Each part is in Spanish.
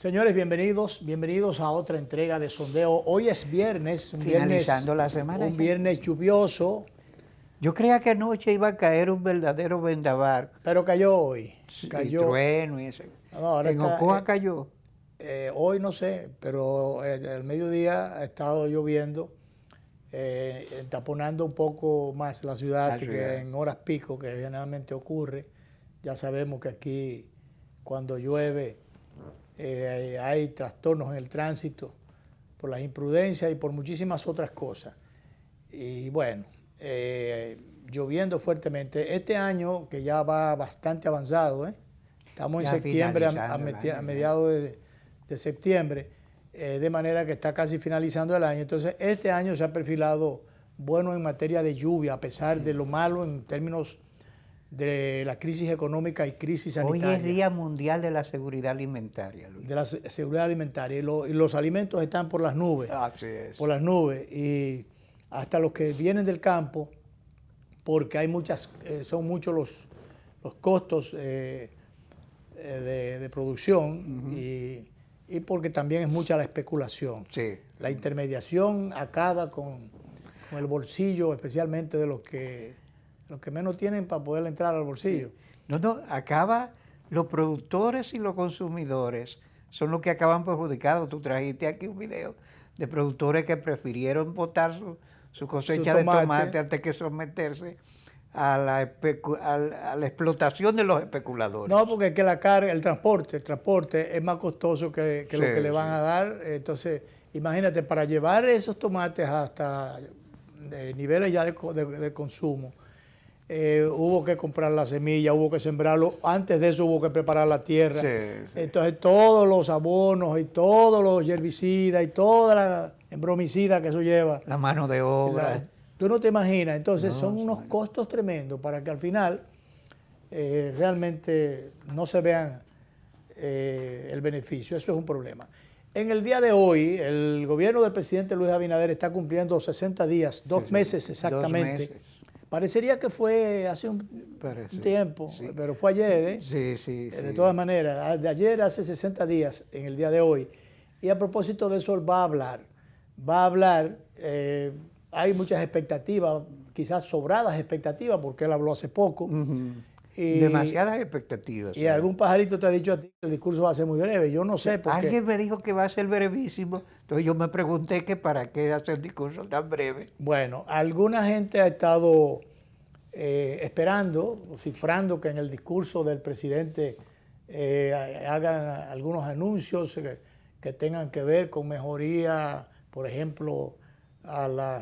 Señores, bienvenidos a otra entrega de Sondeo. Hoy es viernes, Finalizando la semana. Un viernes lluvioso, Yo creía que anoche iba a caer un verdadero vendaval. pero cayó hoy. Sí, Cayó. Trueno y ese. No, ahora En está, Ocoa cayó. hoy no sé, pero al mediodía ha estado lloviendo, taponando un poco más la ciudad que en horas pico, que generalmente ocurre. Ya sabemos que aquí cuando llueve hay trastornos en el tránsito por las imprudencias y por muchísimas otras cosas. Y bueno, lloviendo fuertemente. Este año, que ya va bastante avanzado, estamos en septiembre, a mediados de septiembre, de manera que está casi finalizando el año. Entonces, este año se ha perfilado bueno en materia de lluvia, a pesar de lo malo en términos de la crisis económica y crisis sanitaria. Hoy es Día Mundial de la Seguridad Alimentaria, Luis. De la seguridad alimentaria. Y los alimentos están por las nubes. Así es. Por las nubes. Y hasta los que vienen del campo, porque hay son muchos los costos de producción y porque también es mucha la especulación. Sí. La intermediación acaba con el bolsillo, especialmente de los que menos tienen para poder entrar al bolsillo. No, acaba, los productores y los consumidores son los que acaban perjudicados. Tú trajiste aquí un video de productores que prefirieron botar su cosecha de tomate antes que someterse a la explotación de los especuladores. No, porque es que la carga, el transporte es más costoso que lo que le van a dar. Entonces, imagínate, para llevar esos tomates hasta niveles ya de consumo, hubo que comprar la semilla, hubo que sembrarlo. Antes de eso hubo que preparar la tierra. Entonces, todos los abonos y todos los herbicidas y toda la bromicida que eso lleva. La mano de obra. Tú no te imaginas. Entonces, son unos costos tremendos para que al final realmente no se vean el beneficio. Eso es un problema. En el día de hoy, el gobierno del presidente Luis Abinader está cumpliendo 60 días, 2 meses exactamente. 2 meses. Parecería que fue hace un tiempo, pero fue ayer, Sí. De todas maneras, de ayer hace 60 días, en el día de hoy. Y a propósito de eso, él va a hablar, hay muchas expectativas, quizás sobradas expectativas, porque él habló hace poco. Demasiadas expectativas. Y algún pajarito te ha dicho a ti que el discurso va a ser muy breve. Yo no sé por qué. Alguien me dijo que va a ser brevísimo, entonces yo me pregunté que para qué hacer el discurso tan breve. Bueno, alguna gente ha estado esperando, cifrando que en el discurso del presidente hagan algunos anuncios que tengan que ver con mejoría, por ejemplo, a la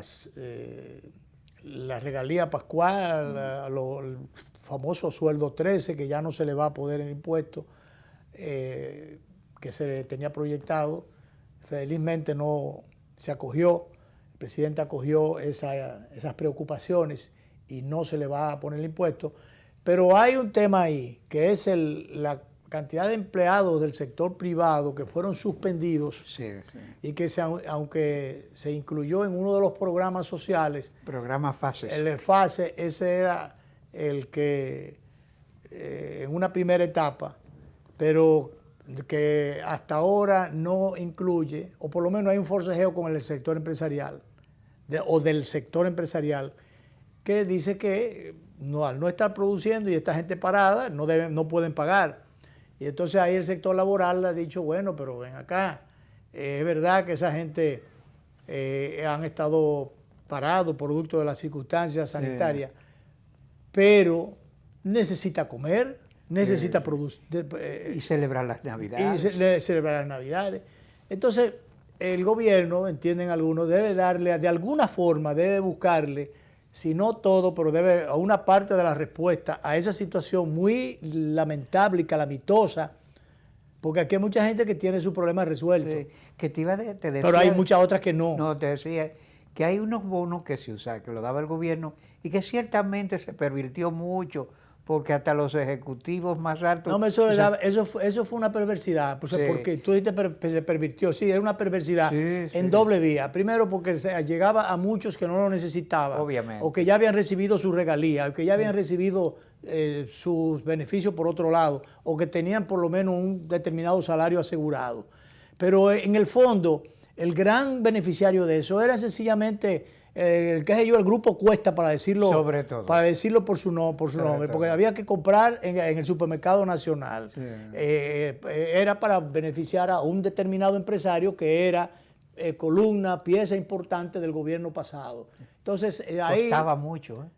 regalía pascual, el famoso sueldo 13, que ya no se le va a poder el impuesto que se le tenía proyectado. Felizmente no se acogió, el presidente acogió esas preocupaciones y no se le va a poner el impuesto. Pero hay un tema ahí, que es la cantidad de empleados del sector privado que fueron suspendidos y que aunque se incluyó en uno de los programas sociales, programas FASE. El FASE, ese era el que en una primera etapa, pero que hasta ahora no incluye, o por lo menos hay un forcejeo con el sector empresarial, o del sector empresarial, que dice que al no estar produciendo y esta gente parada, no pueden pagar. Y entonces ahí el sector laboral ha dicho, bueno, pero ven acá, es verdad que esa gente han estado parados producto de las circunstancias sanitarias, pero necesita comer, necesita producir. Y celebrar las Navidades. Y celebrar las Navidades. Entonces, el gobierno, entienden algunos, debe darle, de alguna forma, debe buscarle, si no todo, pero debe a una parte de la respuesta a esa situación muy lamentable y calamitosa, porque aquí hay mucha gente que tiene sus problemas resueltos. Que te decía, pero hay muchas otras que no. No, te decía que hay unos bonos que se usan, que lo daba el gobierno, y que ciertamente se pervirtió mucho, porque hasta los ejecutivos más altos... No, eso fue una perversidad, pues, sí. Porque tú dijiste se pervirtió, sí, era una perversidad en doble vía. Primero porque llegaba a muchos que no lo necesitaban, obviamente, o que ya habían recibido su regalía, o que ya habían recibido sus beneficios por otro lado, o que tenían por lo menos un determinado salario asegurado. Pero en el fondo, el gran beneficiario de eso era sencillamente... el grupo Cuesta, para decirlo, sobre todo, para decirlo por su nombre, porque había que comprar en el supermercado nacional. Sí. Era para beneficiar a un determinado empresario que era columna, pieza importante del gobierno pasado. Entonces, ahí... Costaba mucho,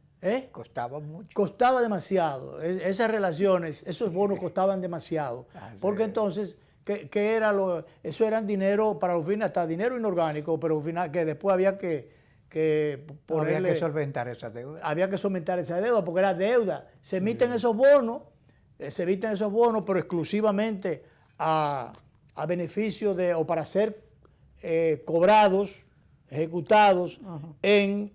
Costaba mucho. Costaba demasiado. Esas relaciones, esos bonos costaban demasiado. Porque entonces... ¿Qué era eso eran dinero para los fines, hasta dinero inorgánico, pero al final que después había que había que solventar esa deuda. Había que solventar esa deuda porque era deuda. Se emiten esos bonos, pero exclusivamente a beneficio o para ser cobrados, ejecutados en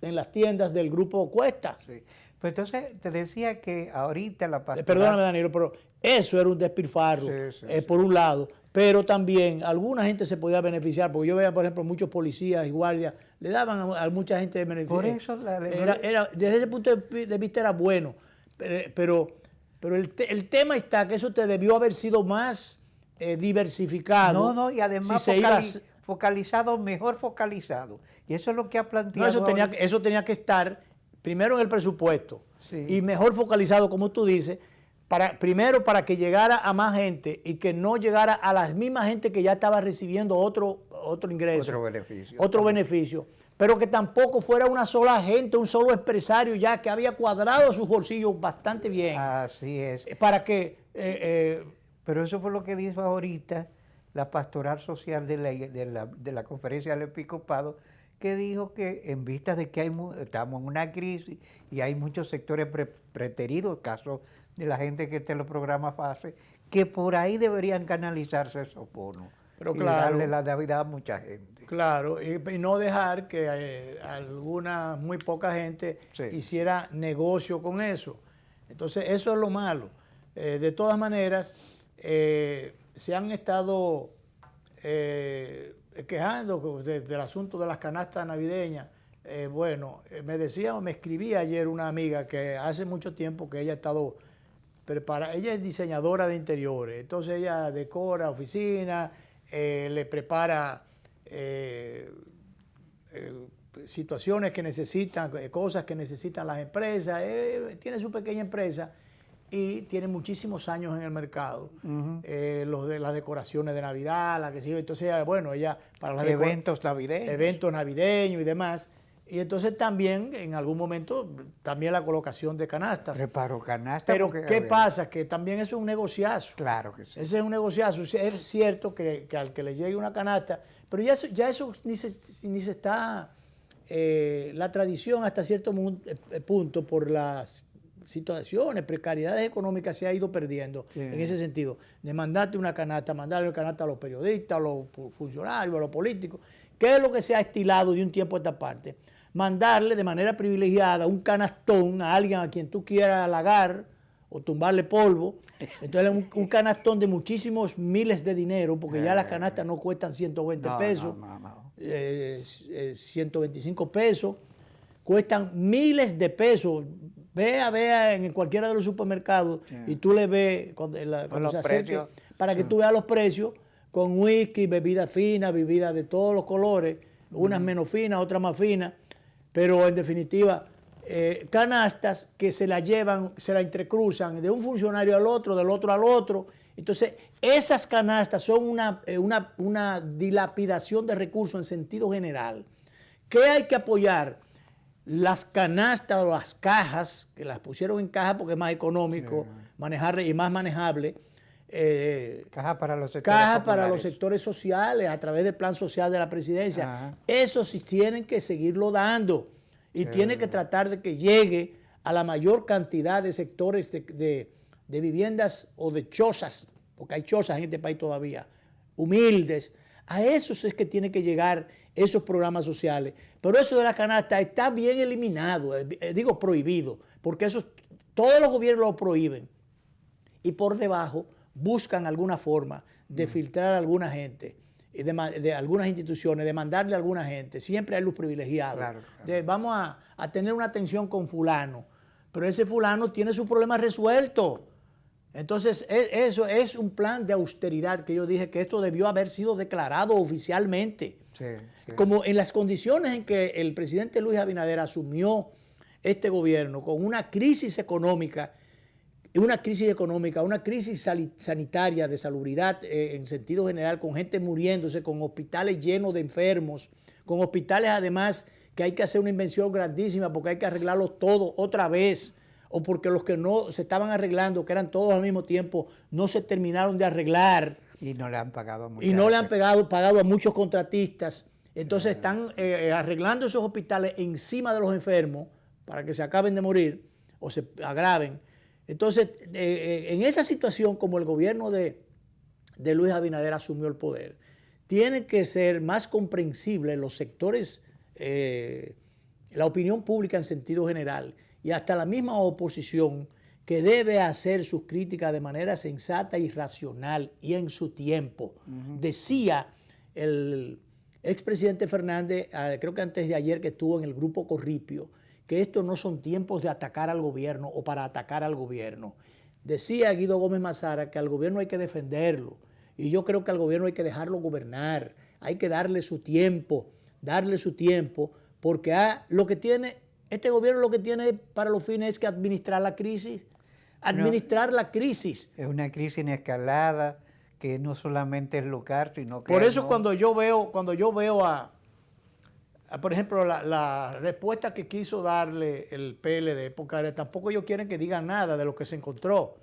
las tiendas del grupo Cuesta. Sí. Pues entonces te decía que ahorita la pastoral... Perdóname, Danilo, pero eso era un despilfarro, por un lado. Pero también alguna gente se podía beneficiar, porque yo veía, por ejemplo, muchos policías y guardias, le daban a mucha gente beneficio. Por eso desde ese punto de vista era bueno, pero el tema está que eso te debió haber sido más diversificado. No, y además focalizado, mejor focalizado. Y eso es lo que ha planteado. No, eso tenía que estar primero en el presupuesto y mejor focalizado, como tú dices, primero para que llegara a más gente y que no llegara a la misma gente que ya estaba recibiendo otro ingreso. Otro beneficio. Pero que tampoco fuera una sola gente, un solo empresario ya que había cuadrado sus bolsillos bastante bien. Así es. Para que... pero eso fue lo que dijo ahorita la pastoral social de la conferencia del episcopado, que dijo que en vista de que estamos en una crisis y hay muchos sectores preteridos, caso de la gente que está en los programas FASE, que por ahí deberían canalizarse esos bonos. Pero y claro, darle la Navidad a mucha gente. Claro, y no dejar que muy poca gente hiciera negocio con eso. Entonces, eso es lo malo. De todas maneras, se han estado quejando del asunto de las canastas navideñas. Me escribía ayer una amiga que hace mucho tiempo que ella ha estado ella es diseñadora de interiores, entonces ella decora oficinas, le prepara situaciones que necesitan, cosas que necesitan las empresas, tiene su pequeña empresa y tiene muchísimos años en el mercado. Los de las decoraciones de Navidad, entonces ella para los eventos navideños y demás. Y entonces también, en algún momento, también la colocación de canastas. Preparo canastas. Pero ¿qué pasa? Que también eso es un negociazo. Claro que sí. Ese es un negociazo. Es cierto que al que le llegue una canasta, pero ya eso ni se está... la tradición hasta cierto punto por las situaciones, precariedades económicas se ha ido perdiendo en ese sentido. De mandarte una canasta, mandarle una canasta a los periodistas, a los funcionarios, a los políticos. ¿Qué es lo que se ha estilado de un tiempo a esta parte? Mandarle de manera privilegiada un canastón a alguien a quien tú quieras halagar o tumbarle polvo. Entonces un canastón de muchísimos miles de dinero, porque ya las canastas no cuestan 120 pesos, 125 pesos, cuestan miles de pesos. Vea en cualquiera de los supermercados y tú le ves cuando se acerque, para que tú veas los precios, con whisky, bebidas finas, bebidas de todos los colores, unas menos finas, otras más finas, pero en definitiva, canastas que se la llevan, se la entrecruzan de un funcionario al otro, del otro al otro. Entonces, esas canastas son una dilapidación de recursos en sentido general. ¿Qué hay que apoyar? Las canastas o las cajas, que las pusieron en caja porque es más económico manejarle y más manejable. Caja para los sectores sociales a través del plan social de la presidencia. Eso sí tienen que seguirlo dando y tiene que tratar de que llegue a la mayor cantidad de sectores de viviendas o de chozas, porque hay chozas en este país todavía, humildes. A esos es que tiene que llegar esos programas sociales. Pero eso de la canasta está bien eliminado, digo prohibido, porque eso todos los gobiernos lo prohíben. Y por debajo buscan alguna forma de filtrar a alguna gente, de algunas instituciones, de mandarle a alguna gente. Siempre hay los privilegiados. Claro. Vamos a tener una atención con fulano, pero ese fulano tiene su problema resuelto. Entonces, eso es un plan de austeridad que yo dije que esto debió haber sido declarado oficialmente. Sí, sí. Como en las condiciones en que el presidente Luis Abinader asumió este gobierno, con una crisis económica, una crisis sanitaria, de salubridad en sentido general, con gente muriéndose, con hospitales llenos de enfermos, con hospitales además que hay que hacer una inversión grandísima porque hay que arreglarlos todos otra vez, o porque los que no se estaban arreglando, que eran todos al mismo tiempo, no se terminaron de arreglar. Y no le han pagado a muchos. Y no le han pagado a muchos contratistas. Entonces están arreglando esos hospitales encima de los enfermos para que se acaben de morir o se agraven. Entonces, en esa situación, como el gobierno de Luis Abinader asumió el poder, tiene que ser más comprensible los sectores, la opinión pública en sentido general, y hasta la misma oposición, que debe hacer sus críticas de manera sensata y racional y en su tiempo. Decía el expresidente Fernández, creo que antes de ayer que estuvo en el grupo Corripio, que estos no son tiempos de atacar al gobierno o para atacar al gobierno. Decía Guido Gómez Mazara que al gobierno hay que defenderlo, y yo creo que al gobierno hay que dejarlo gobernar, hay que darle su tiempo, porque lo que tiene, este gobierno lo que tiene para los fines es que administrar la crisis, la crisis. Es una crisis en escalada que no solamente es local, sino que... Por eso cuando yo veo por ejemplo, la respuesta que quiso darle el PLD, porque tampoco ellos quieren que digan nada de lo que se encontró.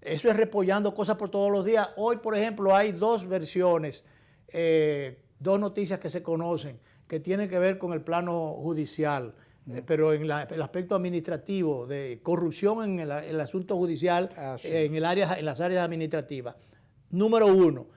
Eso es repollando cosas por todos los días. Hoy, por ejemplo, hay dos versiones, dos noticias que se conocen, que tienen que ver con el plano judicial, pero en el aspecto administrativo, de corrupción en el asunto judicial, sí. en las áreas administrativas. Número uno,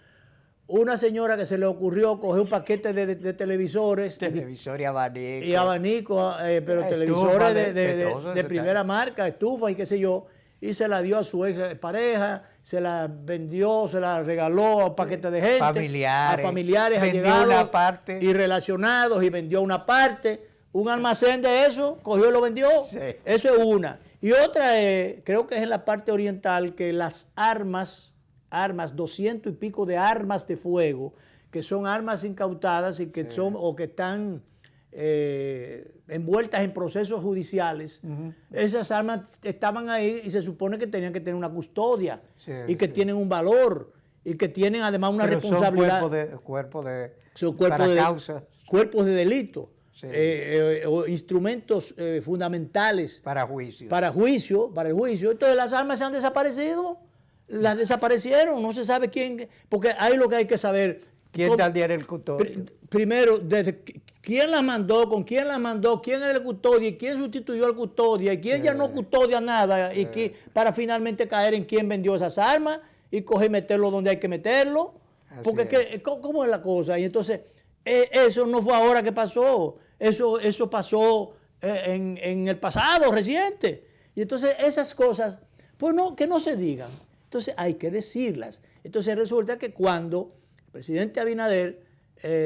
una señora que se le ocurrió coger un paquete de televisores. Televisor y abanico. Y abanico, pero televisores de primera marca, estufas y qué sé yo, y se la dio a su ex pareja, se la vendió, se la regaló a paquetes de gente, familiares, a familiares allegados una parte y relacionados, y vendió una parte, un almacén de eso, cogió y lo vendió. Sí. Eso es una. Y otra, creo que es en la parte oriental, que las armas, 200 y pico de armas de fuego, que son armas incautadas y que son o que están envueltas en procesos judiciales. Esas armas estaban ahí y se supone que tenían que tener una custodia y que tienen un valor y que tienen además una responsabilidad. Son cuerpos de delito. Sí. O instrumentos fundamentales para el juicio. Entonces las armas se han desaparecido. Las desaparecieron, no se sabe quién, porque ahí lo que hay que saber. ¿Quién era el custodio? Primero, quién las mandó, con quién las mandó, quién era el custodio, y quién sustituyó al custodio, y quién ya no custodia nada, y para finalmente caer en quién vendió esas armas y coger y meterlo donde hay que meterlo. Porque ¿cómo es la cosa? Y entonces, eso no fue ahora que pasó, eso pasó en el pasado reciente. Y entonces esas cosas, pues no, que no se digan. Entonces hay que decirlas. Entonces resulta que cuando el presidente Abinader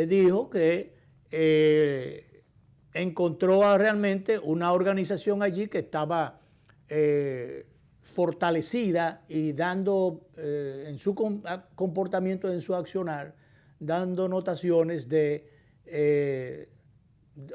dijo que encontró realmente una organización allí que estaba fortalecida y dando en su comportamiento, en su accionar, dando notaciones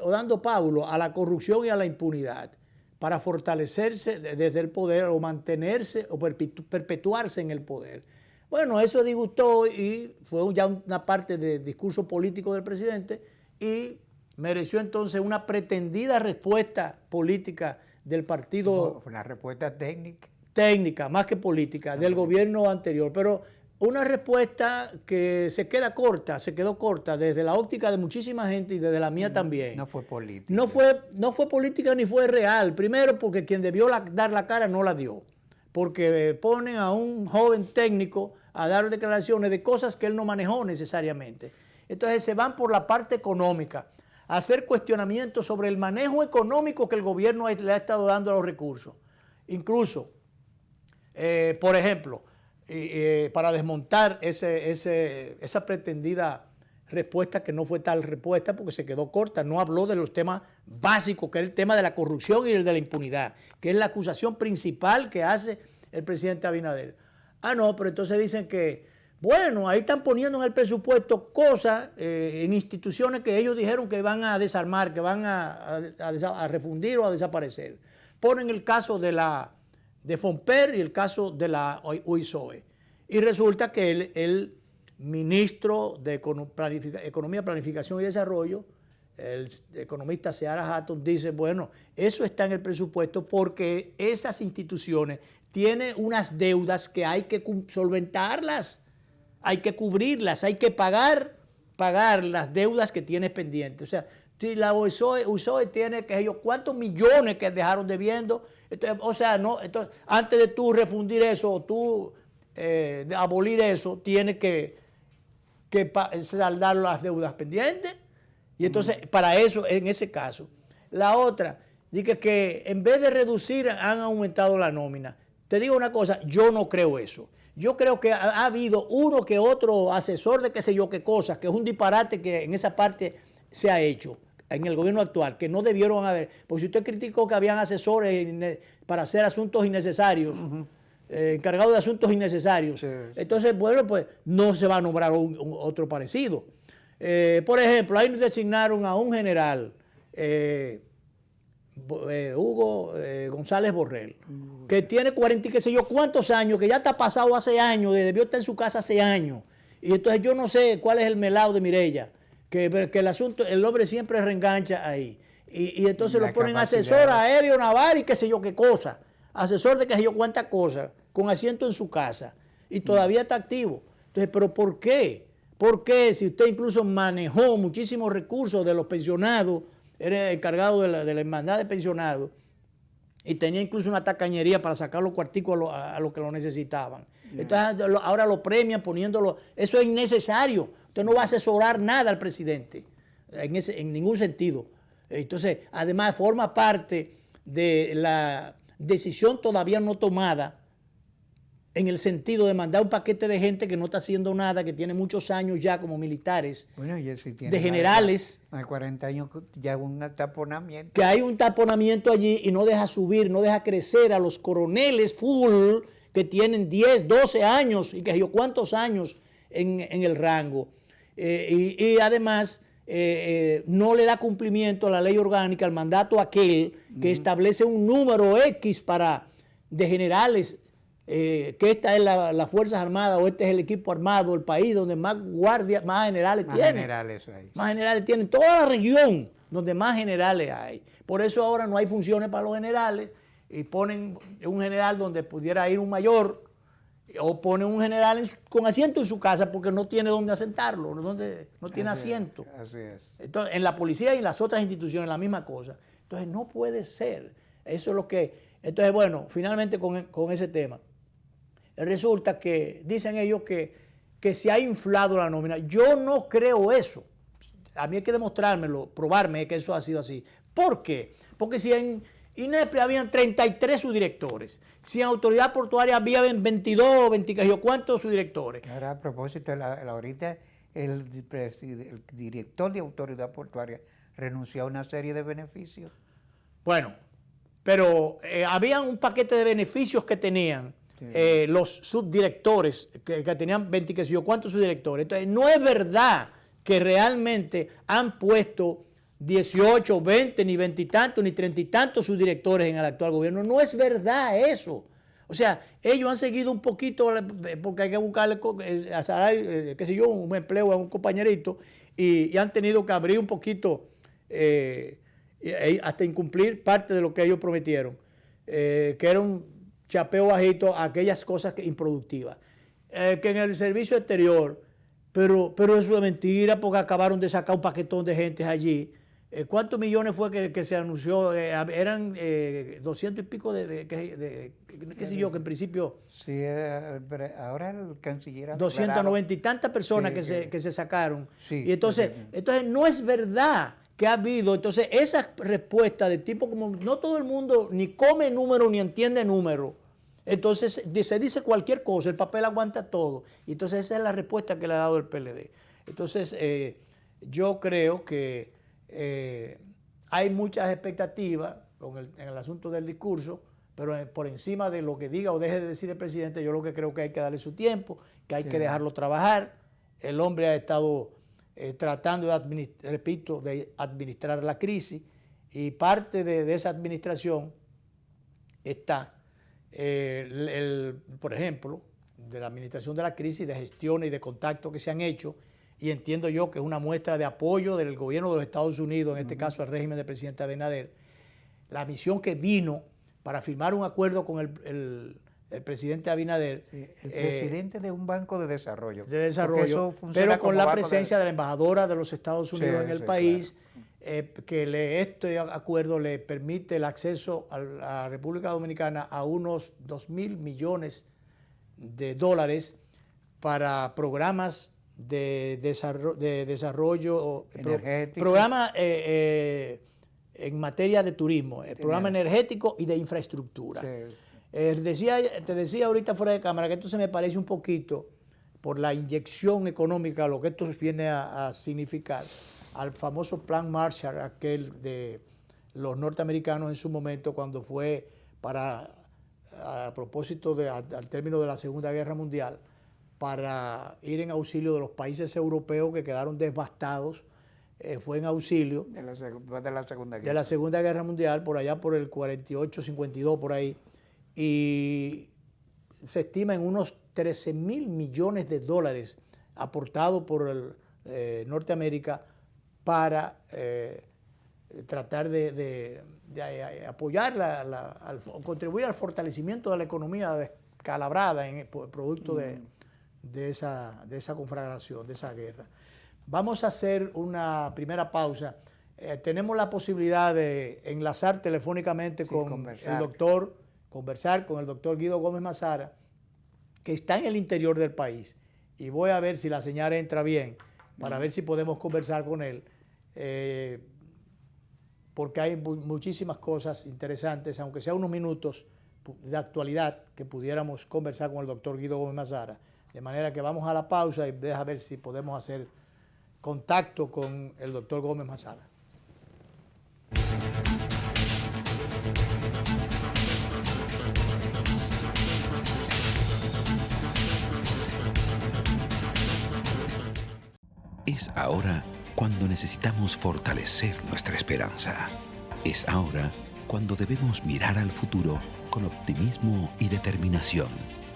o dando pábulo a la corrupción y a la impunidad, para fortalecerse desde el poder o mantenerse o perpetuarse en el poder. Bueno, eso disgustó y fue ya una parte del discurso político del presidente y mereció entonces una pretendida respuesta política del partido. Una respuesta técnica. Técnica, más que política, del gobierno anterior. Pero una respuesta que se quedó corta desde la óptica de muchísima gente y desde la mía también. No fue política. No fue política ni fue real. Primero porque quien debió dar la cara no la dio. Porque ponen a un joven técnico a dar declaraciones de cosas que él no manejó necesariamente. Entonces se van por la parte económica, a hacer cuestionamientos sobre el manejo económico que el gobierno le ha estado dando a los recursos. incluso, por ejemplo, para desmontar esa pretendida respuesta, que no fue tal respuesta porque se quedó corta, no habló de los temas básicos, que es el tema de la corrupción y el de la impunidad, que es la acusación principal que hace el presidente Abinader. Ah, no, pero entonces dicen que, bueno, ahí están poniendo en el presupuesto cosas en instituciones que ellos dijeron que van a desarmar, que van a refundir o a desaparecer. Ponen el caso de Fomper y el caso de la UISOE. Y resulta que el ministro de Economía, Planificación y Desarrollo, el economista Seara Hatton, dice, bueno, eso está en el presupuesto porque esas instituciones tienen unas deudas que hay que solventarlas, hay que cubrirlas, hay que pagar las deudas que tienes pendientes. O sea, la UISOE tiene, que ellos, ¿cuántos millones que dejaron debiendo? Entonces, o sea, no, entonces, antes de tú refundir eso o tú abolir eso, tienes que saldar las deudas pendientes. Y entonces, para eso, en ese caso. La otra, dice que en vez de reducir, han aumentado la nómina. Te digo una cosa, yo no creo eso. Yo creo que ha habido uno que otro asesor de qué sé yo qué cosa, que es un disparate que en esa parte se ha hecho en el gobierno actual, que no debieron haber. Porque si usted criticó que habían asesores para hacer asuntos innecesarios, encargados de asuntos innecesarios, sí. Entonces, bueno, pues no se va a nombrar otro parecido. Por ejemplo, ahí designaron a un general, Hugo González Borrell, que tiene 40 y qué sé yo cuántos años, que ya está pasado hace años, debió estar en su casa hace años. Y entonces yo no sé cuál es el melado de Mireya, que el asunto, el hombre siempre reengancha ahí. Y entonces lo ponen asesor aéreo, naval y qué sé yo qué cosa. Asesor de qué sé yo cuántas cosas, con asiento en su casa. Y todavía está activo. Entonces, ¿pero por qué? ¿Por qué? Si usted incluso manejó muchísimos recursos de los pensionados, era encargado de la hermandad de pensionados, y tenía incluso una tacañería para sacar los cuarticos a los que lo necesitaban. Entonces, ahora lo premian poniéndolo. Eso es innecesario. Usted no va a asesorar nada al presidente, en ningún sentido. Entonces, además, forma parte de la decisión todavía no tomada, en el sentido de mandar un paquete de gente que no está haciendo nada, que tiene muchos años ya como militares, bueno, y si tiene de generales. Hay 40 años ya un taponamiento. Que hay un taponamiento allí y no deja subir, no deja crecer a los coroneles full que tienen 10, 12 años y que yo cuántos años en el rango. Y además no le da cumplimiento a la ley orgánica, al mandato aquel que establece un número X de generales, que esta es las Fuerzas Armadas o este es el equipo armado, el país donde más guardias, más generales tienen. Más generales tienen, toda la región donde más generales hay. Por eso ahora no hay funciones para los generales y ponen un general donde pudiera ir un mayor, o ponen un general con asiento en su casa porque no tiene dónde asentarlo, no tiene asiento. Así es. Entonces, en la policía y en las otras instituciones la misma cosa. Entonces no puede ser. Eso es lo que... Entonces, bueno, finalmente con ese tema. Resulta que dicen ellos que se ha inflado la nómina. Yo no creo eso. A mí hay que demostrármelo, probarme que eso ha sido así. ¿Por qué? Porque si en INEPRE habían 33 subdirectores, si en Autoridad Portuaria había 22, 20, ¿cuántos subdirectores? Ahora, a propósito, ahorita el director de Autoridad Portuaria renunció a una serie de beneficios. Bueno, pero había un paquete de beneficios que tenían los subdirectores, que tenían 20, ¿cuántos subdirectores? Entonces, no es verdad que realmente han puesto 18, 20, ni 20 y tantos, ni 30 y tantos subdirectores en el actual gobierno. No es verdad eso. O sea, ellos han seguido un poquito, porque hay que buscarle qué sé yo, un empleo a un compañerito, y han tenido que abrir un poquito, hasta incumplir parte de lo que ellos prometieron, que era un chapeo bajito a aquellas cosas improductivas. Que en el servicio exterior, pero eso es mentira, porque acabaron de sacar un paquetón de gente allí. ¿Cuántos millones fue que se anunció? Eran 200 y pico qué sé yo, que en principio... Sí, pero ahora el canciller... 290 y tantas personas que se sacaron. Sí, y entonces no es verdad. que ha habido. Entonces, esa respuesta de tipo como no todo el mundo ni come número ni entiende número. Entonces, se dice cualquier cosa, el papel aguanta todo. Y entonces esa es la respuesta que le ha dado el PLD. Entonces, yo creo que hay muchas expectativas en el asunto del discurso, pero por encima de lo que diga o deje de decir el presidente, yo lo que creo que hay que darle su tiempo, que hay que dejarlo trabajar. El hombre ha estado tratando de administrar la crisis, y parte de esa administración está, por ejemplo, de la administración de la crisis, de gestiones y de contactos que se han hecho, y entiendo yo que es una muestra de apoyo del gobierno de los Estados Unidos, en este caso al régimen del presidente Abinader, la misión que vino para firmar un acuerdo con el presidente Abinader. Sí, el presidente de un banco de desarrollo. De desarrollo, pero con la presencia de la embajadora de los Estados Unidos en el país, claro. Que este acuerdo le permite el acceso a la República Dominicana a unos 2.000 millones de dólares para programas de desarrollo energético. Programas en materia de turismo, programa energético y de infraestructura. Sí. Te decía ahorita fuera de cámara que esto se me parece un poquito, por la inyección económica, lo que esto viene a significar, al famoso Plan Marshall, aquel de los norteamericanos en su momento, cuando fue a propósito al término de la Segunda Guerra Mundial, para ir en auxilio de los países europeos que quedaron devastados. Fue en auxilio de la Segunda Guerra Mundial, por allá por el 48, 52, por ahí. Y se estima en unos 13.000 millones de dólares aportados por Norteamérica para tratar de apoyar, contribuir al fortalecimiento de la economía descalabrada producto de esa conflagración, de esa guerra. Vamos a hacer una primera pausa. Tenemos la posibilidad de enlazar telefónicamente conversar con el doctor Guido Gómez Mazara, que está en el interior del país. Y voy a ver si la señal entra bien, para ver si podemos conversar con él, porque hay muchísimas cosas interesantes, aunque sea unos minutos de actualidad, que pudiéramos conversar con el doctor Guido Gómez Mazara. De manera que vamos a la pausa y deja ver si podemos hacer contacto con el doctor Gómez Mazara. Es ahora cuando necesitamos fortalecer nuestra esperanza. Es ahora cuando debemos mirar al futuro con optimismo y determinación.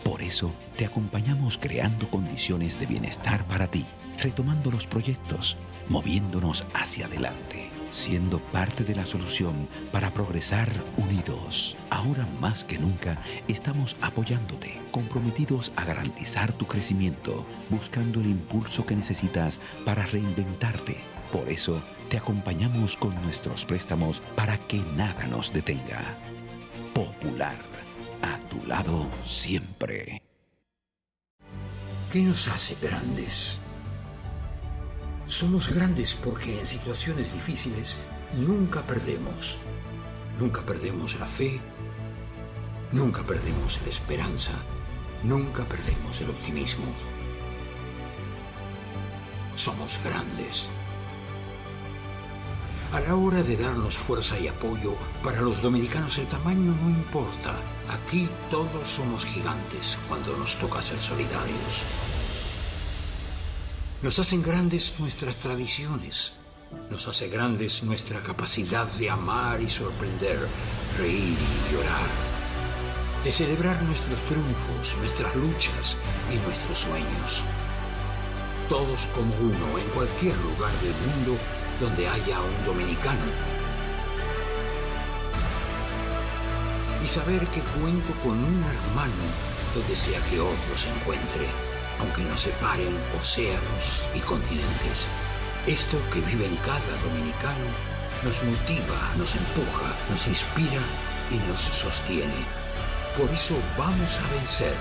Por eso te acompañamos creando condiciones de bienestar para ti, retomando los proyectos, moviéndonos hacia adelante, siendo parte de la solución para progresar unidos. Ahora más que nunca estamos apoyándote, comprometidos a garantizar tu crecimiento, buscando el impulso que necesitas para reinventarte. Por eso te acompañamos con nuestros préstamos para que nada nos detenga. Popular, a tu lado siempre. ¿Qué nos hace grandes? Somos grandes porque en situaciones difíciles nunca perdemos. Nunca perdemos la fe, nunca perdemos la esperanza, nunca perdemos el optimismo. Somos grandes. A la hora de darnos fuerza y apoyo, para los dominicanos el tamaño no importa. Aquí todos somos gigantes cuando nos toca ser solidarios. Nos hacen grandes nuestras tradiciones. Nos hace grandes nuestra capacidad de amar y sorprender, reír y llorar. De celebrar nuestros triunfos, nuestras luchas y nuestros sueños. Todos como uno en cualquier lugar del mundo donde haya un dominicano. Y saber que cuento con un hermano donde sea que otro se encuentre, aunque nos separen océanos y continentes. Esto que vive en cada dominicano nos motiva, nos empuja, nos inspira y nos sostiene. Por eso vamos a vencer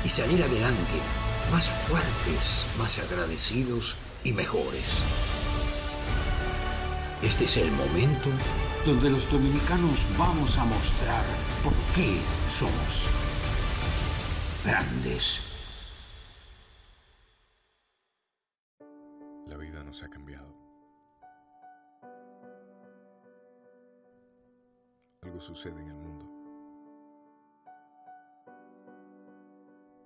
y salir adelante, más fuertes, más agradecidos y mejores. Este es el momento donde los dominicanos vamos a mostrar por qué somos grandes. La vida nos ha cambiado. Algo sucede en el mundo.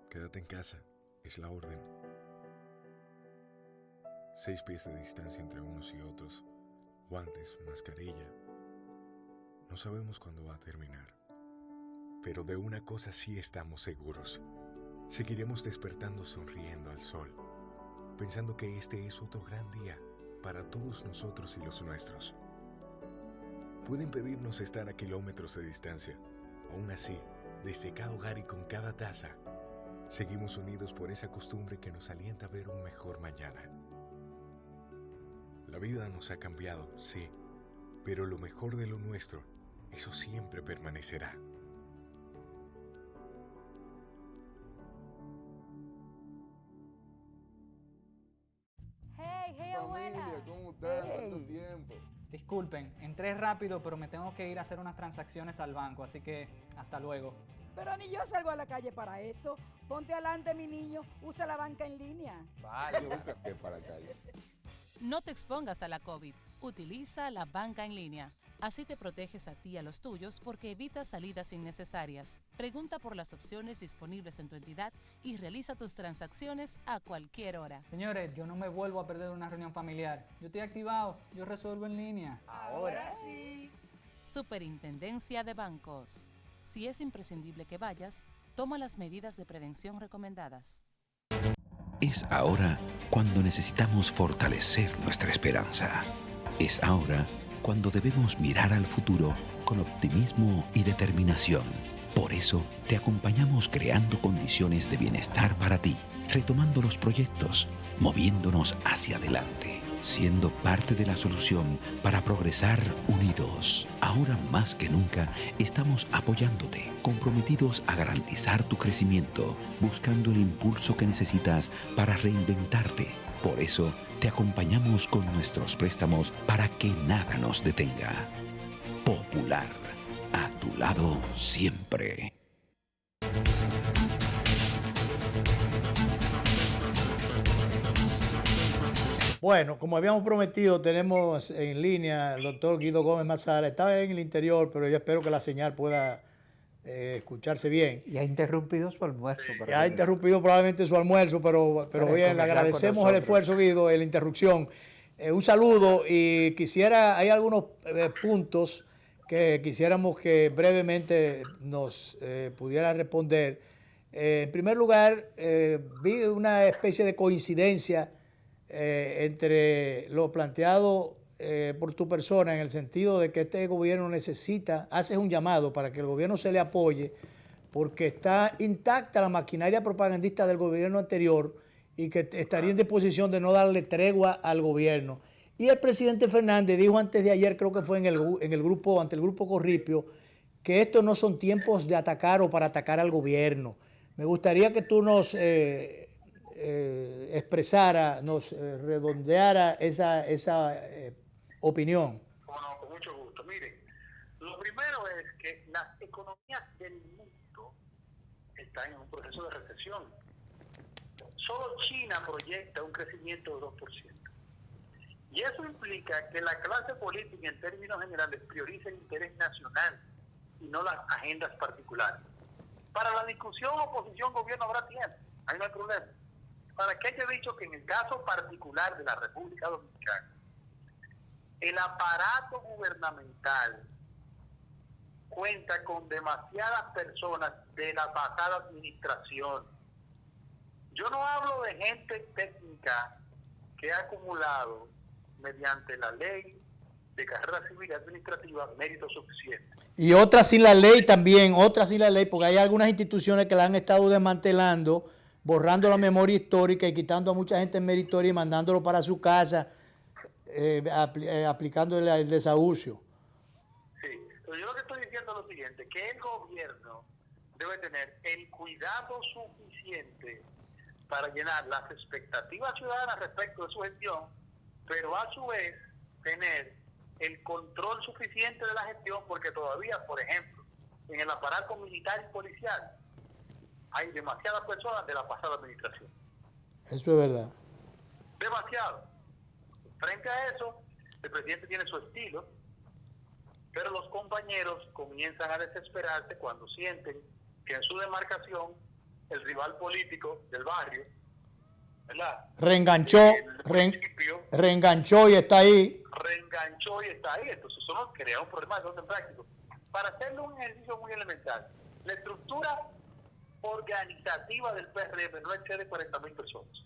Quédate en casa, es la orden. 6 pies de distancia entre unos y otros, guantes, mascarilla. No sabemos cuándo va a terminar, pero de una cosa sí estamos seguros. Seguiremos despertando sonriendo al sol, pensando que este es otro gran día para todos nosotros y los nuestros. Pueden pedirnos estar a kilómetros de distancia, aún así, desde cada hogar y con cada taza, seguimos unidos por esa costumbre que nos alienta a ver un mejor mañana. La vida nos ha cambiado, sí, pero lo mejor de lo nuestro, eso siempre permanecerá. Hey, abuela. Familia, ¿cómo están? ¿Cuánto tiempo? Disculpen, entré rápido, pero me tengo que ir a hacer unas transacciones al banco, así que hasta luego. Pero ni yo salgo a la calle para eso. Ponte adelante, mi niño. Usa la banca en línea. Vaya, yo nunca fui para la calle. No te expongas a la COVID. Utiliza la banca en línea. Así te proteges a ti y a los tuyos porque evitas salidas innecesarias. Pregunta por las opciones disponibles en tu entidad y realiza tus transacciones a cualquier hora. Señores, yo no me vuelvo a perder una reunión familiar. Yo estoy activado, yo resuelvo en línea. Ahora sí. Superintendencia de Bancos. Si es imprescindible que vayas, toma las medidas de prevención recomendadas. Es ahora cuando necesitamos fortalecer nuestra esperanza. Es ahora cuando debemos mirar al futuro con optimismo y determinación. Por eso te acompañamos creando condiciones de bienestar para ti, retomando los proyectos, moviéndonos hacia adelante, siendo parte de la solución para progresar unidos. Ahora más que nunca estamos apoyándote, comprometidos a garantizar tu crecimiento, buscando el impulso que necesitas para reinventarte. Por eso te acompañamos con nuestros préstamos para que nada nos detenga. Popular, a tu lado siempre. Bueno, como habíamos prometido, tenemos en línea al doctor Guido Gómez Mazara. Está en el interior, pero yo espero que la señal pueda escucharse bien. Y ha interrumpido su almuerzo. Ha interrumpido probablemente su almuerzo, pero bien, le agradecemos el esfuerzo, Guido, la interrupción. Un saludo y hay algunos puntos que quisiéramos que brevemente nos pudiera responder. En primer lugar, vi una especie de coincidencia entre lo planteado por tu persona en el sentido de que este gobierno haces un llamado para que el gobierno se le apoye porque está intacta la maquinaria propagandista del gobierno anterior y que estaría en disposición de no darle tregua al gobierno. Y el presidente Fernández dijo antes de ayer, creo que fue ante el grupo Corripio, que estos no son tiempos de atacar o para atacar al gobierno. Me gustaría que tú nos redondeara esa opinión. Bueno, con mucho gusto. Miren, lo primero es que las economías del mundo están en un proceso de recesión. Solo China proyecta un crecimiento de 2%. Y eso implica que la clase política en términos generales prioriza el interés nacional y no las agendas particulares. Para la discusión oposición-gobierno habrá tiempo, ahí no hay problema. Para que haya dicho que en el caso particular de la República Dominicana, el aparato gubernamental cuenta con demasiadas personas de la pasada administración. Yo no hablo de gente técnica que ha acumulado mediante la ley de carrera civil y administrativa méritos suficientes. Y otras sin la ley también, porque hay algunas instituciones que la han estado desmantelando, borrando la memoria histórica y quitando a mucha gente en meritoria y mandándolo para su casa, aplicándole el desahucio. Sí, pero yo lo que estoy diciendo es lo siguiente, que el gobierno debe tener el cuidado suficiente para llenar las expectativas ciudadanas respecto de su gestión, pero a su vez tener el control suficiente de la gestión, porque todavía, por ejemplo, en el aparato militar y policial hay demasiadas personas de la pasada administración. Eso es verdad. Demasiado. Frente a eso, el presidente tiene su estilo, pero los compañeros comienzan a desesperarse cuando sienten que en su demarcación el rival político del barrio, ¿verdad? Reenganchó y está ahí. Reenganchó y está ahí. Entonces eso nos crea un problema de orden práctico. Para hacerle un ejercicio muy elemental, la estructura organizativa del PRM no excede 40.000 personas.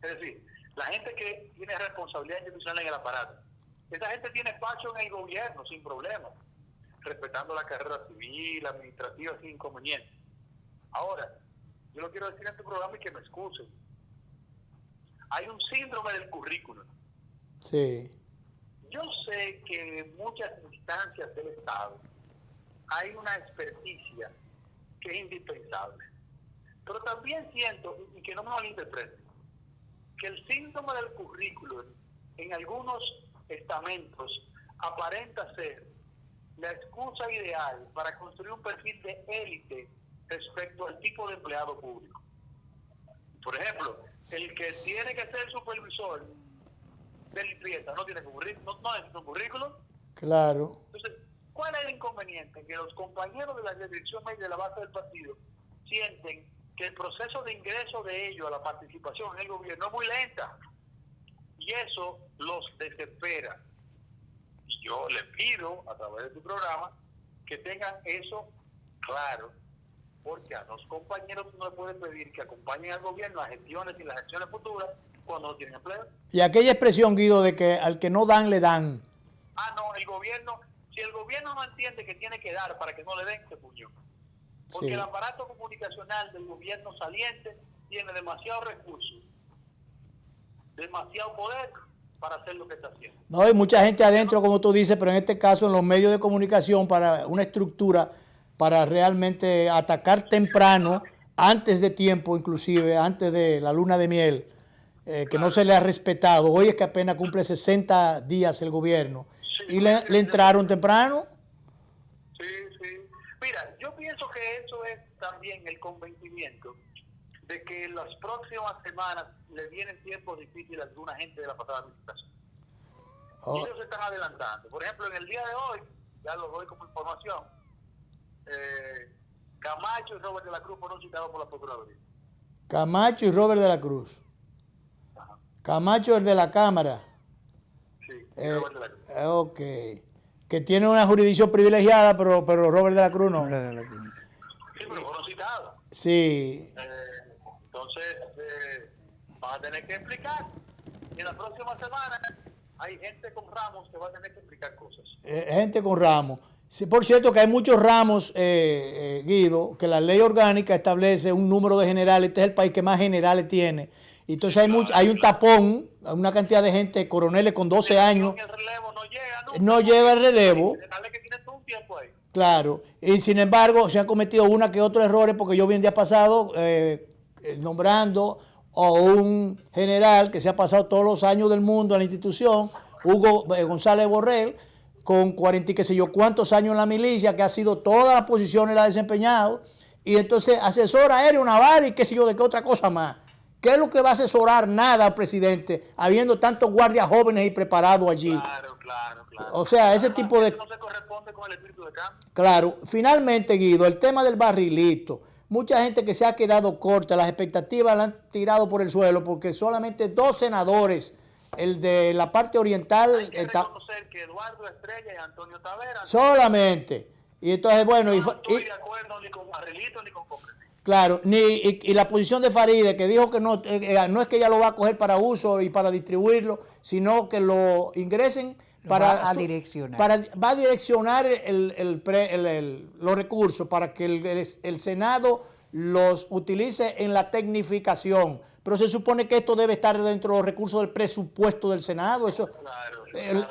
Es decir, la gente que tiene responsabilidad institucional en el aparato, esa gente tiene espacio en el gobierno sin problema, respetando la carrera civil, administrativa, sin inconveniente. Ahora, yo lo quiero decir en tu programa y que me excusen. Hay un síndrome del currículum. Sí. Yo sé que en muchas instancias del Estado hay una experticia que es indispensable. Pero también siento, y que no me malinterpreten, que el síndrome del currículum en algunos estamentos aparenta ser la excusa ideal para construir un perfil de élite respecto al tipo de empleado público. Por ejemplo, el que tiene que ser supervisor de limpieza no tiene currículum, no necesita un currículum. Claro. Entonces, ¿cuál es el inconveniente? Que los compañeros de la dirección media de la base del partido sienten que el proceso de ingreso de ellos a la participación en el gobierno es muy lenta. Y eso los desespera. Y yo les pido, a través de tu programa, que tengan eso claro, porque a los compañeros no les pueden pedir que acompañen al gobierno a gestiones y las gestiones futuras cuando no tienen empleo. Y aquella expresión, Guido, de que al que no dan, le dan. Ah, no, el gobierno, si el gobierno no entiende que tiene que dar para que no le den, se puñó. Porque Sí. el aparato comunicacional del gobierno saliente tiene demasiados recursos, demasiado poder para hacer lo que está haciendo. No, hay mucha gente adentro, como tú dices, pero en este caso en los medios de comunicación para una estructura para realmente atacar temprano, antes de tiempo inclusive, antes de la luna de miel, que no se le ha respetado. Hoy es que apenas cumple 60 días el gobierno. Sí, Y le entraron temprano. Sí, sí. Mira, yo pienso que eso es también el convencimiento de que en las próximas semanas le vienen tiempos difíciles a alguna gente de la pasada administración. Y ellos se están adelantando. Por ejemplo, en el día de hoy, ya lo doy como información, Camacho y Robert de la Cruz fueron citados por la Procuraduría. Camacho y Robert de la Cruz. Camacho, el de la Cámara. Sí, Robert de la Cruz. Ok. Que tiene una jurisdicción privilegiada, pero Robert de la Cruz no. Sí, pero fueron citados. Sí. Entonces, van a tener que explicar. Y en la próxima semana hay gente con ramos que va a tener que explicar cosas. Gente con ramos. Sí, por cierto que hay muchos ramos, Guido, que la ley orgánica establece un número de generales. Este es el país que más generales tiene. Y entonces hay un tapón, una cantidad de gente, coroneles con 12 años. El relevo no llega, ¿no? No lleva el relevo. Que tiene todo un tiempo ahí. Claro. Y sin embargo, se han cometido una que otros errores, porque yo vi el día pasado nombrando a un general que se ha pasado todos los años del mundo en la institución, Hugo González Borrell, con 40 y qué sé yo cuántos años en la milicia, que ha sido todas las posiciones la ha desempeñado, y entonces asesor aéreo, naval y qué sé yo de qué otra cosa más. ¿Qué es lo que va a asesorar nada al presidente, habiendo tantos guardias jóvenes y preparados allí? Claro. O sea, ese tipo de... No se corresponde con el espíritu de cambio. Claro. Finalmente, Guido, el tema del barrilito. Mucha gente que se ha quedado corta, las expectativas la han tirado por el suelo, porque solamente 2 senadores, el de la parte oriental... Hay que reconocer que Eduardo Estrella y Antonio Tavera... Solamente. Y entonces, bueno... Yo no estoy de acuerdo ni con barrilito ni con concreto. Claro, y la posición de Faride, que dijo que no es que ella lo va a coger para uso y para distribuirlo, sino que lo ingresen para... Va a direccionar. Va a direccionar los recursos para que el Senado los utilice en la tecnificación. Pero se supone que esto debe estar dentro de los recursos del presupuesto del Senado. Eso, Claro.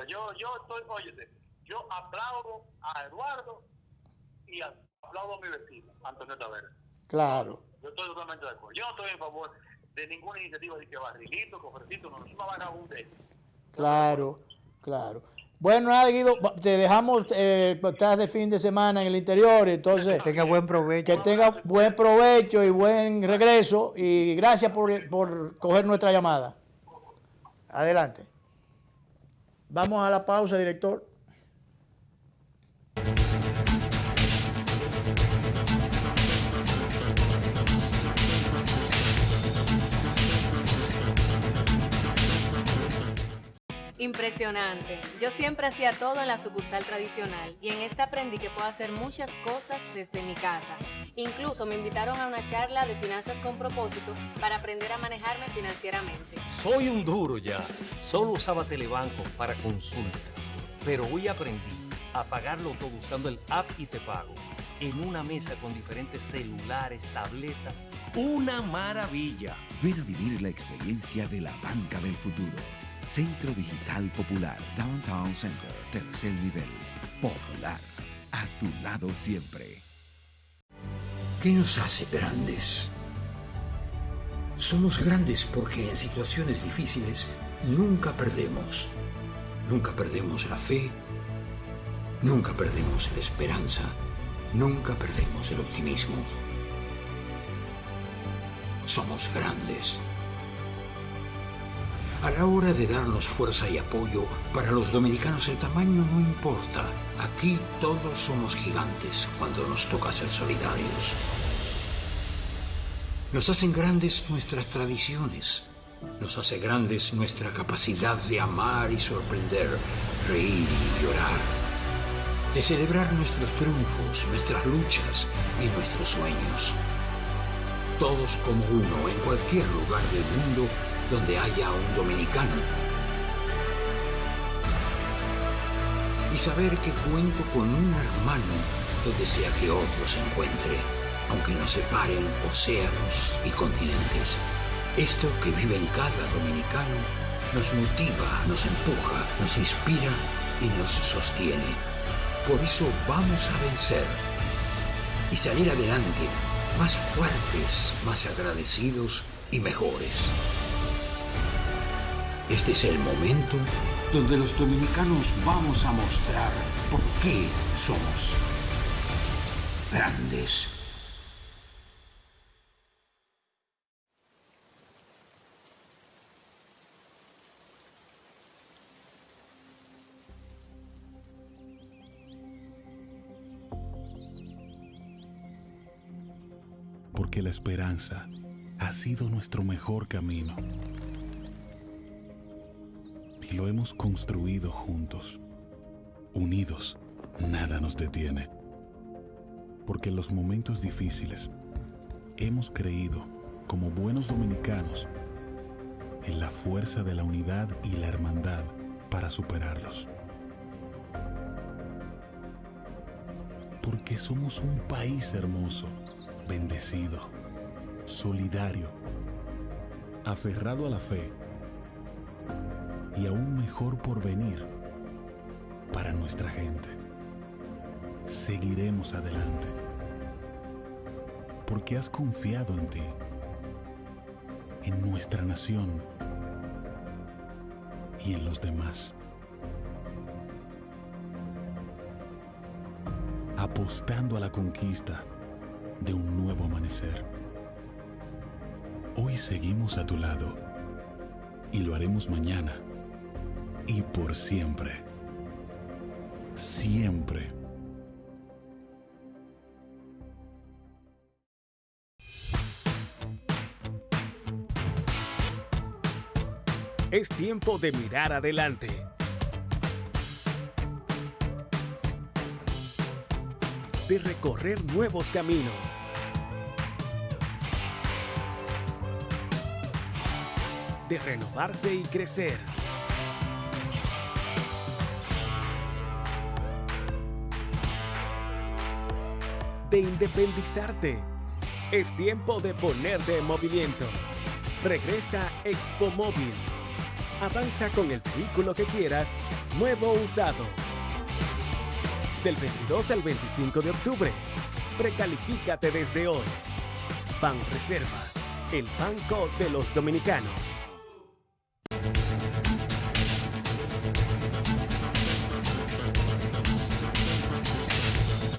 Yo aplaudo a Eduardo y aplaudo a mi vecino, Antonio Tavera. Claro. Yo estoy totalmente de acuerdo. Yo no estoy en favor de ninguna iniciativa de que barrilito, cofrecito, no, es una vagabundez. Claro. Bueno, nada, Guido, te dejamos, estás de fin de semana en el interior, entonces... Que tenga buen provecho. Que tenga buen provecho y buen regreso, y gracias por coger nuestra llamada. Adelante. Vamos a la pausa, director. Impresionante. Yo siempre hacía todo en la sucursal tradicional y en esta aprendí que puedo hacer muchas cosas desde mi casa. Incluso me invitaron a una charla de finanzas con propósito para aprender a manejarme financieramente. Soy un duro ya. Solo usaba Telebanco para consultas, pero hoy aprendí a pagarlo todo usando el app y te pago. En una mesa con diferentes celulares, tabletas, ¡una maravilla! Ven a vivir la experiencia de la banca del futuro. Centro Digital Popular, Downtown Center, tercer nivel. Popular, a tu lado siempre. ¿Qué nos hace grandes? Somos grandes porque en situaciones difíciles nunca perdemos. Nunca perdemos la fe, nunca perdemos la esperanza, nunca perdemos el optimismo. Somos grandes. A la hora de darnos fuerza y apoyo, para los dominicanos el tamaño no importa. Aquí todos somos gigantes cuando nos toca ser solidarios. Nos hacen grandes nuestras tradiciones. Nos hace grandes nuestra capacidad de amar y sorprender, reír y llorar. De celebrar nuestros triunfos, nuestras luchas y nuestros sueños. Todos como uno en cualquier lugar del mundo donde haya un dominicano. Y saber que cuento con un hermano donde sea que otro se encuentre, aunque nos separen océanos y continentes. Esto que vive en cada dominicano nos motiva, nos empuja, nos inspira y nos sostiene. Por eso vamos a vencer y salir adelante más fuertes, más agradecidos y mejores. Este es el momento donde los dominicanos vamos a mostrar por qué somos grandes. Porque la esperanza ha sido nuestro mejor camino. Y lo hemos construido juntos. Unidos, nada nos detiene. Porque en los momentos difíciles hemos creído, como buenos dominicanos, en la fuerza de la unidad y la hermandad para superarlos. Porque somos un país hermoso, bendecido, solidario, aferrado a la fe y a un mejor porvenir para nuestra gente. Seguiremos adelante porque has confiado en ti, en nuestra nación y en los demás. Apostando a la conquista de un nuevo amanecer. Hoy seguimos a tu lado y lo haremos mañana y por siempre. Siempre. Es tiempo de mirar adelante. De recorrer nuevos caminos. De renovarse y crecer. De independizarte. Es tiempo de ponerte en movimiento. Regresa Expo Móvil. Avanza con el vehículo que quieras, nuevo o usado. Del 22 al 25 de octubre. Precalifícate desde hoy. Banreservas, el banco de los dominicanos.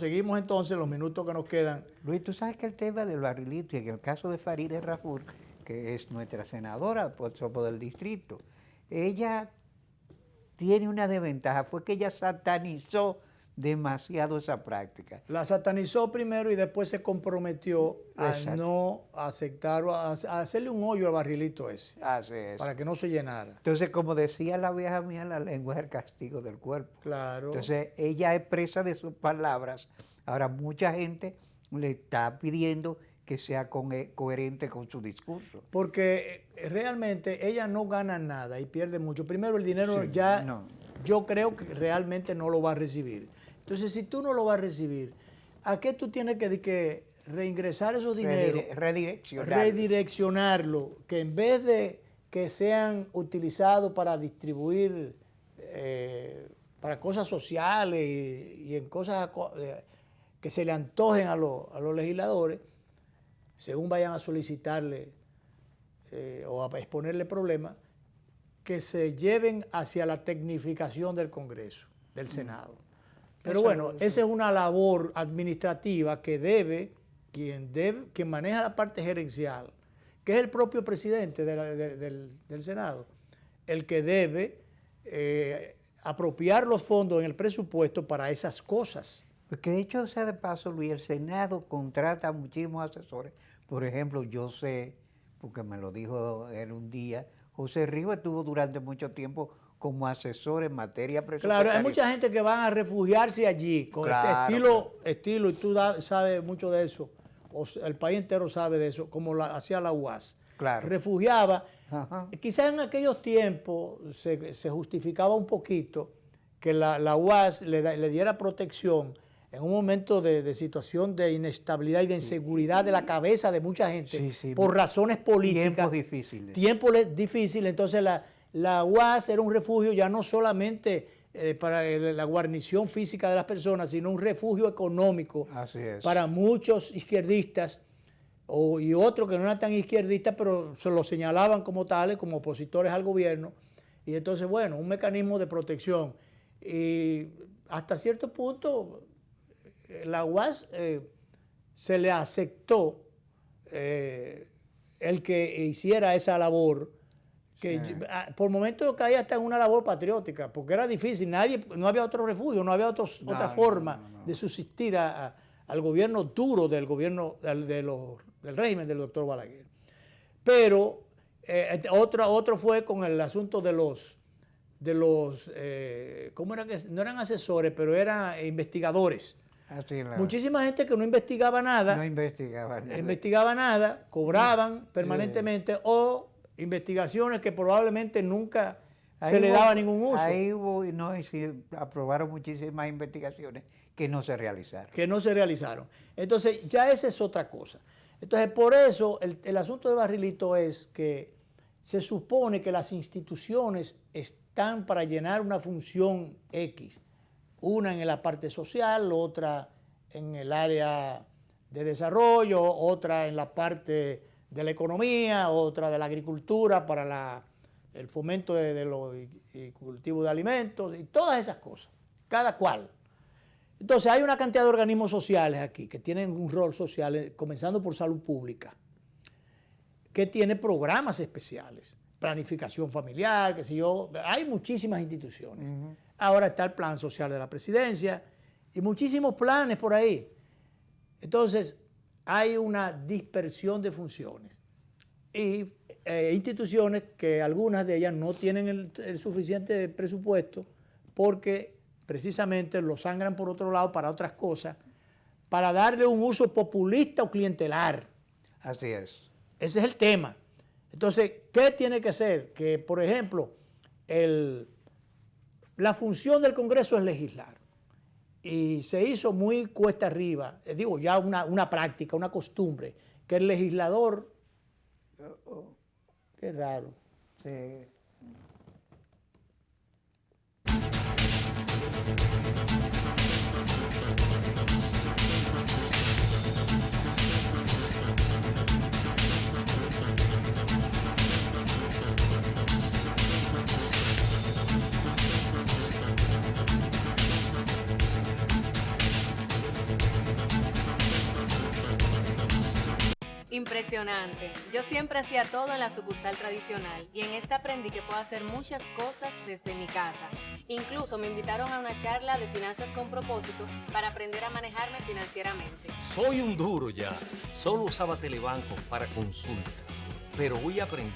proseguimos entonces los minutos que nos quedan. Luis, tú sabes que el tema del barrilito, y en el caso de Farideh Raful, que es nuestra senadora por del distrito, ella tiene una desventaja, fue que ella satanizó demasiado esa práctica. La satanizó primero y después se comprometió a no aceptar, a hacerle un hoyo al barrilito ese. Para que no se llenara. Entonces, como decía la vieja mía, la lengua es el castigo del cuerpo. Claro. Entonces, ella es presa de sus palabras. Ahora, mucha gente le está pidiendo que sea coherente con su discurso. Porque realmente ella no gana nada y pierde mucho. Primero, el dinero yo creo que realmente no lo va a recibir. Entonces, si tú no lo vas a recibir, ¿a qué tú tienes que reingresar esos dineros? Redireccionarlo. Que en vez de que sean utilizados para distribuir para cosas sociales y en cosas que se le antojen a los legisladores, según vayan a solicitarle o a exponerle problemas, que se lleven hacia la tecnificación del Congreso, del Senado. Pero bueno, esa es una labor administrativa que quien maneja la parte gerencial, que es el propio presidente del Senado, el que debe apropiar los fondos en el presupuesto para esas cosas. Porque de hecho, sea de paso, Luis, el Senado contrata muchísimos asesores. Por ejemplo, yo sé, porque me lo dijo él un día, José Rivas estuvo durante mucho tiempo como asesor en materia presupuestaria. Claro, hay mucha gente que van a refugiarse allí con este estilo, y tú sabes mucho de eso, el país entero sabe de eso, como hacía la UAS. Claro. Refugiaba. Quizás en aquellos tiempos se justificaba un poquito que la UAS le diera protección en un momento de situación de inestabilidad y de inseguridad de la cabeza de mucha gente por razones políticas. Tiempos difíciles. Entonces la UAS era un refugio ya no solamente para la guarnición física de las personas, sino un refugio económico para muchos izquierdistas y otros que no eran tan izquierdistas, pero se los señalaban como tales, como opositores al gobierno. Y entonces, bueno, un mecanismo de protección. Y hasta cierto punto la UAS se le aceptó el que hiciera esa labor, que por momentos caía hasta en una labor patriótica, porque era difícil, no había otro refugio, no había otra forma de subsistir al gobierno duro del régimen del doctor Balaguer. Pero otro fue con el asunto de los ¿cómo era que? No eran asesores, pero eran investigadores. Muchísima gente que no investigaba nada. Investigaba nada, cobraban permanentemente o investigaciones que probablemente nunca se le daba ningún uso. Ahí hubo, aprobaron muchísimas investigaciones que no se realizaron. Entonces, ya esa es otra cosa. Entonces, por eso, el asunto de Barrilito es que se supone que las instituciones están para llenar una función X. Una en la parte social, otra en el área de desarrollo, otra en la parte de la economía, otra de la agricultura para el fomento de los cultivos de alimentos y todas esas cosas, cada cual. Entonces hay una cantidad de organismos sociales aquí que tienen un rol social, comenzando por salud pública, que tiene programas especiales, planificación familiar, qué sé yo, hay muchísimas instituciones. Ahora está el plan social de la presidencia y muchísimos planes por ahí. Entonces, hay una dispersión de funciones y instituciones que algunas de ellas no tienen el suficiente presupuesto porque precisamente lo sangran por otro lado para otras cosas, para darle un uso populista o clientelar. Así es. Ese es el tema. Entonces, ¿qué tiene que ser? Que, por ejemplo, la función del Congreso es legislar. Y se hizo muy cuesta arriba, ya una práctica, una costumbre, que el legislador, qué raro. Sí. Impresionante. Yo siempre hacía todo en la sucursal tradicional y en esta aprendí que puedo hacer muchas cosas desde mi casa. Incluso me invitaron a una charla de finanzas con propósito para aprender a manejarme financieramente. Soy un duro ya. Solo usaba Telebanco para consultas. Pero hoy aprendí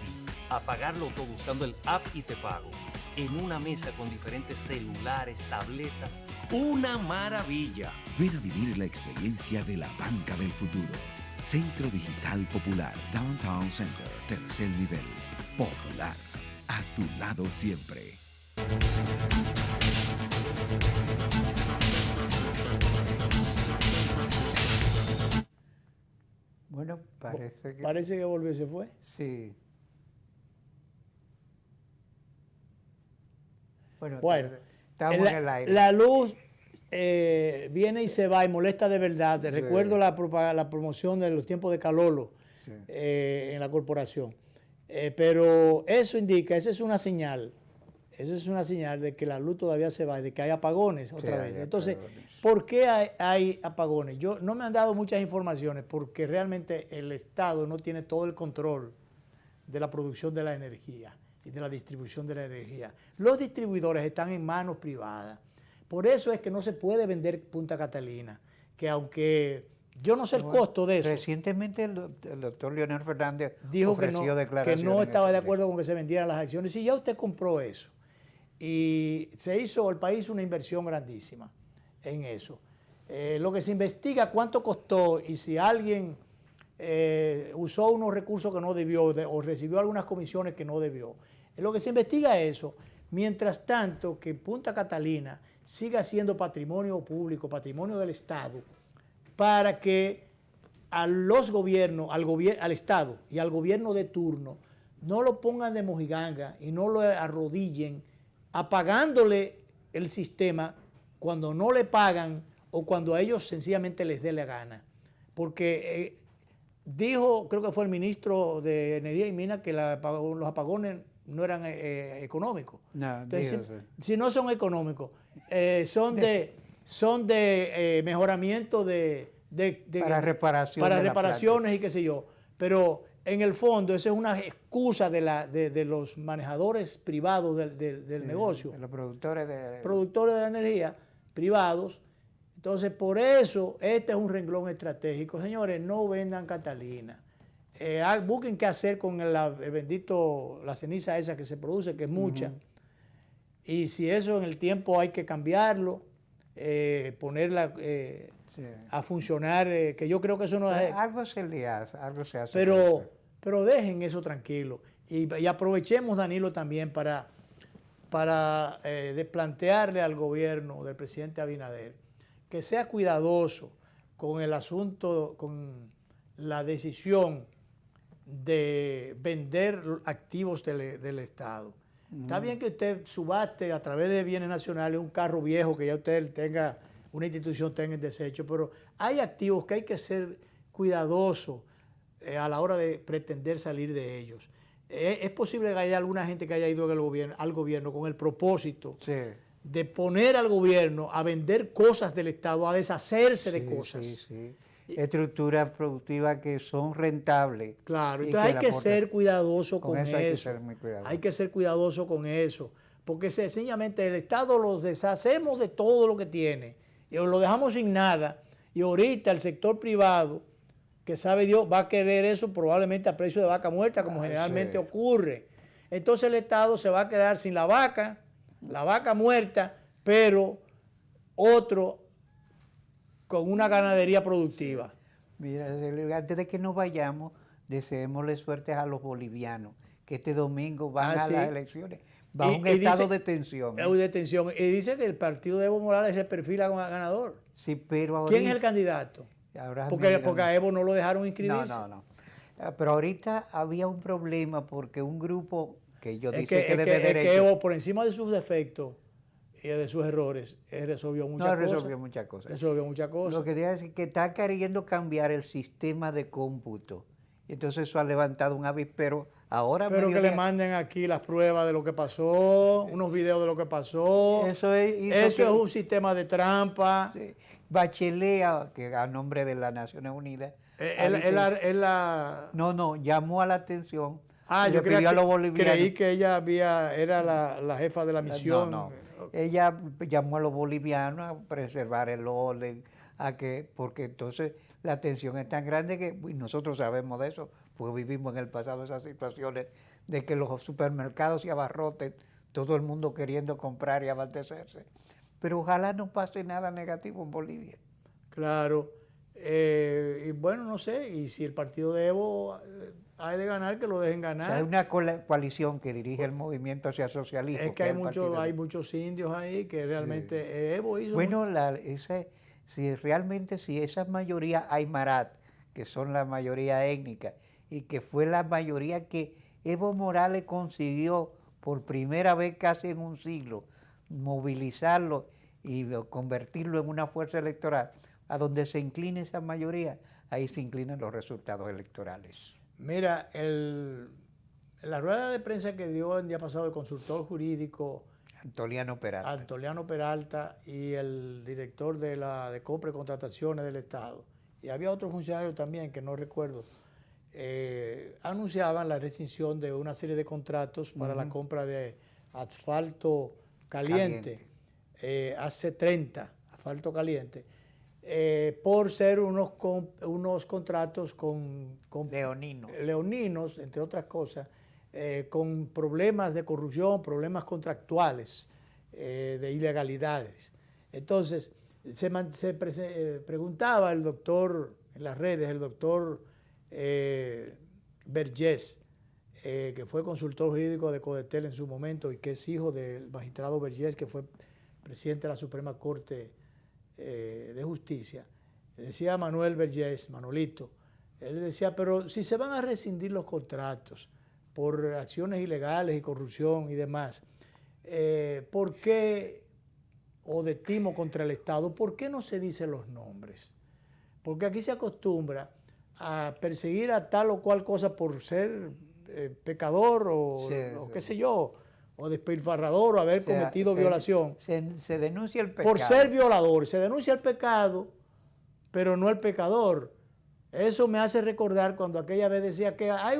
a pagarlo todo usando el app y te pago. En una mesa con diferentes celulares, tabletas. ¡Una maravilla! Ven a vivir la experiencia de la banca del futuro. Centro Digital Popular, Downtown Center, tercer nivel. Popular, a tu lado siempre. Bueno, parece que volvió y se fue. Sí. Bueno, estamos en el aire. La luz viene y se va y molesta de verdad. Te recuerdo la promoción de los tiempos de Calolo en la corporación. Pero eso indica, esa es una señal. Esa es una señal de que la luz todavía se va y de que hay apagones otra vez. Entonces, ¿por qué hay apagones? No me han dado muchas informaciones porque realmente el Estado no tiene todo el control de la producción de la energía y de la distribución de la energía. Los distribuidores están en manos privadas. Por eso es que no se puede vender Punta Catalina, que aunque yo no sé el costo de eso. Recientemente el doctor Leonel Fernández dijo ofreció que no estaba de acuerdo con que se vendieran las acciones. Si ya usted compró eso y se hizo el país una inversión grandísima en eso. Lo que se investiga cuánto costó y si alguien usó unos recursos que no debió o recibió algunas comisiones que no debió. Lo que se investiga es eso. Mientras tanto, que Punta Catalina siga siendo patrimonio público, patrimonio del Estado, para que a los gobiernos, al Estado y al gobierno de turno, no lo pongan de mojiganga y no lo arrodillen apagándole el sistema cuando no le pagan o cuando a ellos sencillamente les dé la gana. Porque dijo, creo que fue el ministro de Energía y Minas, que los apagones no eran económicos. No, entonces, si no son económicos, son de mejoramiento para reparaciones y qué sé yo. Pero en el fondo esa es una excusa de los manejadores privados del negocio. De los productores de la energía privados. Entonces, por eso, este es un renglón estratégico. Señores, no vendan Catalina. Busquen qué hacer con la ceniza esa que se produce, que es mucha. Y si eso en el tiempo hay que cambiarlo, ponerla a funcionar, que yo creo que eso no es... Algo se hace. Pero dejen eso tranquilo. Y aprovechemos, Danilo, también para plantearle al gobierno del presidente Abinader que sea cuidadoso con el asunto, con la decisión de vender activos del Estado. Está bien que usted subaste a través de bienes nacionales un carro viejo que ya usted tenga, una institución tenga en desecho, pero hay activos que hay que ser cuidadoso a la hora de pretender salir de ellos. Es posible que haya alguna gente que haya ido al gobierno con el propósito de poner al gobierno a vender cosas del Estado, a deshacerse de cosas. Estructuras productivas que son rentables. Claro, entonces hay que ser cuidadoso con eso. Hay que ser cuidadoso con eso. Porque sencillamente el Estado los deshacemos de todo lo que tiene y lo dejamos sin nada. Y ahorita el sector privado, que sabe Dios, va a querer eso probablemente a precio de vaca muerta, como generalmente ocurre. Entonces el Estado se va a quedar sin la vaca muerta, pero otro con una ganadería productiva. Mira, antes de que nos vayamos, deseémosle suerte a los bolivianos, que este domingo van a las elecciones. Va a un estado de tensión. De tensión. Y dice que el partido de Evo Morales se perfila como ganador. Sí, pero ahorita, ¿quién es el candidato? Porque a Evo no lo dejaron inscribirse. No. Pero ahorita había un problema porque un grupo que yo dije que desde derecha... que Evo, por encima de sus defectos y de sus errores, resolvió muchas cosas. Resolvió muchas cosas. Lo que quería decir es que está queriendo cambiar el sistema de cómputo. Y entonces eso ha levantado un avispero Ahora pero que le manden aquí las pruebas de lo que pasó, unos videos de lo que pasó. Eso es un sistema de trampa. Sí. Bachelet, que a nombre de las Naciones Unidas. No, llamó a la atención. Yo creí que ella era la jefa de la misión. No. Ella llamó a los bolivianos a preservar el orden, porque entonces la tensión es tan grande que nosotros sabemos de eso, porque vivimos en el pasado esas situaciones de que los supermercados se abarroten, todo el mundo queriendo comprar y abastecerse. Pero ojalá no pase nada negativo en Bolivia. Claro. Y bueno, no sé, y si el partido de Evo hay de ganar, que lo dejen ganar. O sea, hay una coalición que dirige el movimiento hacia socialismo. Es que hay muchos indios ahí que realmente Evo hizo... Bueno, si esa mayoría aymarat, que son la mayoría étnica, y que fue la mayoría que Evo Morales consiguió por primera vez casi en un siglo, movilizarlo y convertirlo en una fuerza electoral, a donde se incline esa mayoría, ahí se inclinan los resultados electorales. Mira, la rueda de prensa que dio el día pasado el consultor jurídico Antoliano Peralta y el director de compra y contrataciones del Estado, y había otro funcionario también que no recuerdo, anunciaban la rescisión de una serie de contratos para la compra de asfalto caliente. AC30, asfalto caliente, por ser unos contratos con leoninos, entre otras cosas, con problemas de corrupción, problemas contractuales, de ilegalidades. Entonces, se preguntaba el doctor, en las redes, el doctor Vergés, que fue consultor jurídico de Codetel en su momento y que es hijo del magistrado Vergés, que fue presidente de la Suprema Corte de Justicia. Decía Manuel Vergés, Manolito, él decía, pero si se van a rescindir los contratos por acciones ilegales y corrupción y demás, ¿por qué, o de timo contra el Estado, por qué no se dicen los nombres? Porque aquí se acostumbra a perseguir a tal o cual cosa por ser pecador o qué sé yo, o despilfarrador o haber cometido violación. Se denuncia el pecado. Por ser violador. Se denuncia el pecado, pero no el pecador. Eso me hace recordar cuando aquella vez decía que hay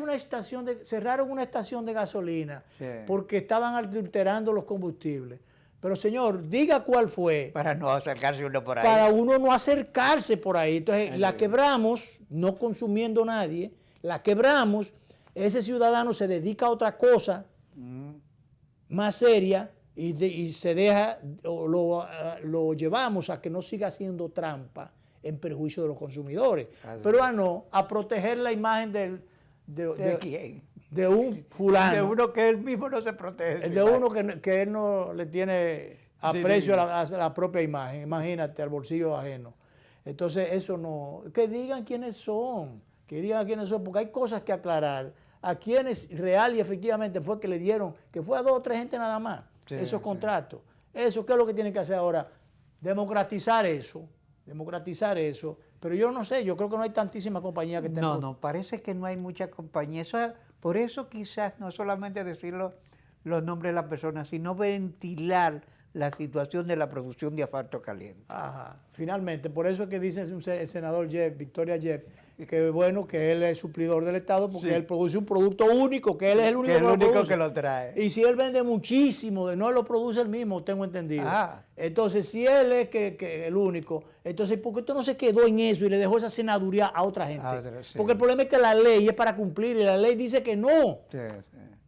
cerraron una estación de gasolina porque estaban adulterando los combustibles. Pero señor, diga cuál fue. Para no acercarse uno por ahí. Para uno no acercarse por ahí. Entonces la quebramos, no consumiendo nadie, la quebramos, ese ciudadano se dedica a otra cosa más seria y se deja, lo llevamos a que no siga haciendo trampa en perjuicio de los consumidores. Pero a proteger la imagen ¿De quién? De un fulano. De uno que él mismo no se protege. De uno que él no le tiene aprecio a la propia imagen. Imagínate, al bolsillo ajeno. Entonces, eso no... Que digan quiénes son. Porque hay cosas que aclarar. A quienes real y efectivamente fue que le dieron, que fue a 2 o 3 gente nada más, esos contratos. Eso, ¿qué es lo que tienen que hacer ahora? Democratizar eso. Pero yo no sé, yo creo que no hay tantísimas compañías que estén... No, parece que no hay muchas compañías. Por eso quizás no solamente decir los nombres de las personas, sino ventilar la situación de la producción de asfalto caliente. Finalmente, por eso es que dice el senador Victoria Yep, que bueno, que él es suplidor del Estado porque él produce un producto único, que él es el único que lo trae. Y si él vende muchísimo, no lo produce él mismo, tengo entendido. Entonces, si él es que el único, entonces, ¿por qué usted no se quedó en eso y le dejó esa senaduría a otra gente? Porque el problema es que la ley es para cumplir y la ley dice que no.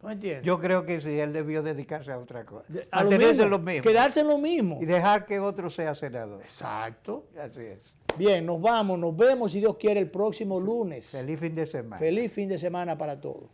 ¿No entiendes? Yo creo que sí, él debió dedicarse a otra cosa. Mantenerse lo mismo. Quedarse en lo mismo. Y dejar que otro sea senador. Exacto. Así es. Bien, nos vamos, nos vemos si Dios quiere el próximo lunes. Feliz fin de semana. Feliz fin de semana para todos.